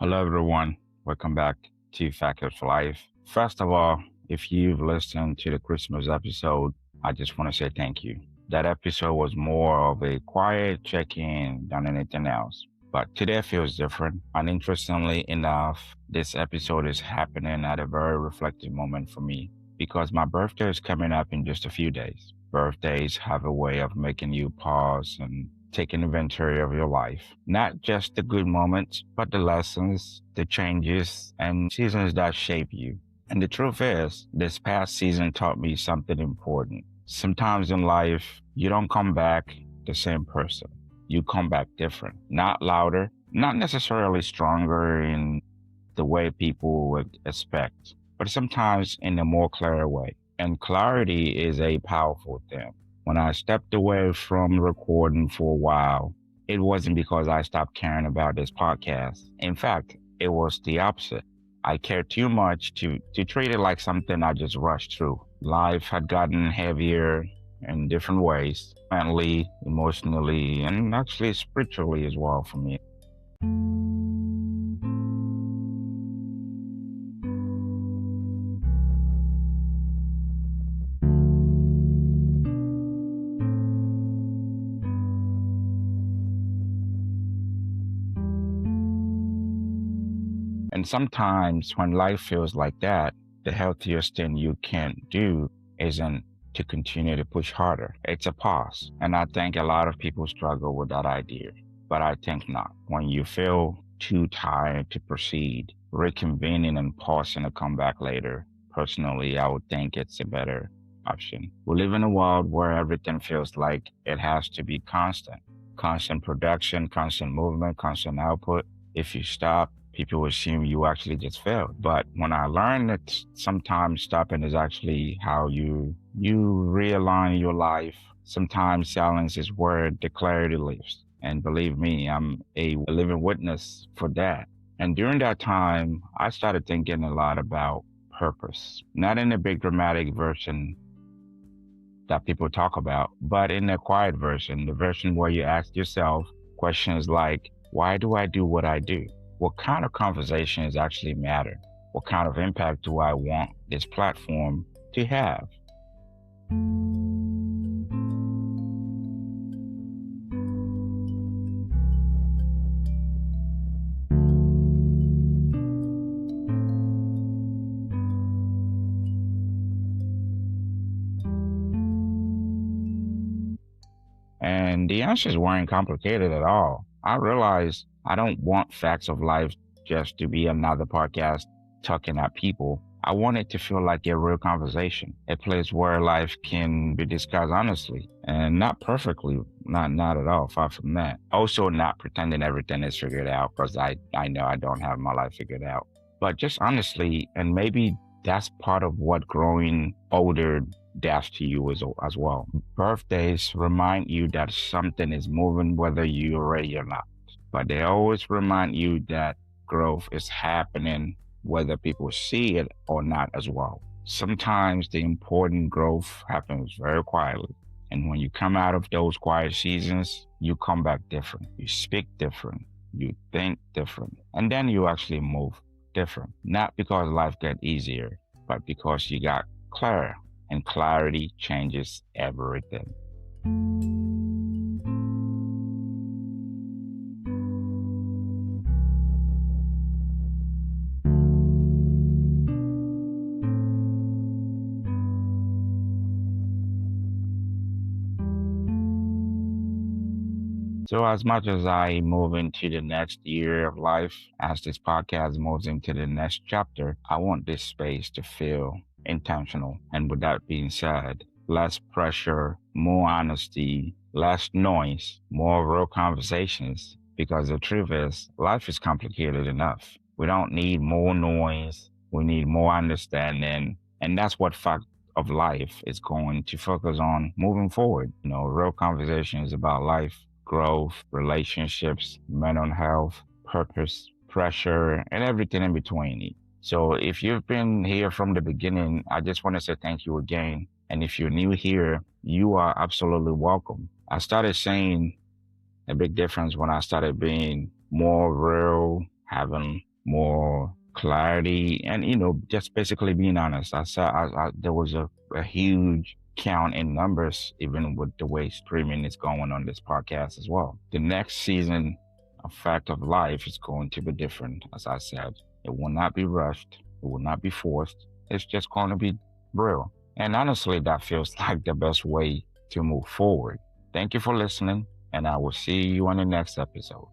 Hello, everyone. Welcome back to Factors for Life. First of all, if you've listened to the Christmas episode, I just want to say thank you. That episode was more of a quiet check in than anything else. But today feels different. And interestingly enough, this episode is happening at a very reflective moment for me because my birthday is coming up in just a few days. Birthdays have a way of making you pause and take an inventory of your life. Not just the good moments, but the lessons, the changes, and seasons that shape you. And the truth is, this past season taught me something important. Sometimes in life, you don't come back the same person. You come back different, not louder, not necessarily stronger in the way people would expect, but sometimes in a more clear way. And clarity is a powerful thing. When I stepped away from recording for a while, it wasn't because I stopped caring about this podcast. In fact, it was the opposite. I cared too much to treat it like something I just rushed through. Life had gotten heavier in different ways, mentally, emotionally, and actually spiritually as well for me. And sometimes when life feels like that, the healthiest thing you can do isn't to continue to push harder. It's a pause. And I think a lot of people struggle with that idea, but I think not. When you feel too tired to proceed, reconvening and pausing to come back later, personally, I would think it's a better option. We live in a world where everything feels like it has to be constant. Constant production, constant movement, constant output. If you stop, people assume you actually just failed. But when I learned that sometimes stopping is actually how you realign your life, sometimes silence is where the clarity lives. And believe me, I'm a living witness for that. And during that time, I started thinking a lot about purpose, not in a big dramatic version that people talk about, but in a quiet version, the version where you ask yourself questions like, why do I do what I do? What kind of conversations actually matter? What kind of impact do I want this platform to have? And the answers weren't complicated at all. I realized I don't want Facts of Life just to be another podcast talking at people. I want it to feel like a real conversation, a place where life can be discussed honestly and not perfectly, not at all, far from that. Also, not pretending everything is figured out because I know I don't have my life figured out. But just honestly, and maybe that's part of what growing older does to you as well. Birthdays remind you that something is moving whether you're ready or not. But they always remind you that growth is happening whether people see it or not as well. Sometimes the important growth happens very quietly. And when you come out of those quiet seasons, you come back different. You speak different. You think different. And then you actually move different. Not because life got easier, but because you got clearer. And clarity changes everything. So, as much as I move into the next year of life, as this podcast moves into the next chapter, I want this space to feel intentional. And with that being said, less pressure, more honesty, less noise, more real conversations. Because the truth is, life is complicated enough. We don't need more noise. We need more understanding. And that's what fact of life is going to focus on moving forward. Real conversations about life, growth, relationships, mental health, purpose, pressure, and everything in between. So if you've been here from the beginning, I just want to say thank you again. And if you're new here, you are absolutely welcome. I started seeing a big difference when I started being more real, having more clarity, and just basically being honest. I saw there was a huge count in numbers, even with the way streaming is going on this podcast as well. The next season of Fact of Life is going to be different, as I said. It will not be rushed. It will not be forced. It's just going to be real. And honestly, that feels like the best way to move forward. Thank you for listening, and I will see you on the next episode.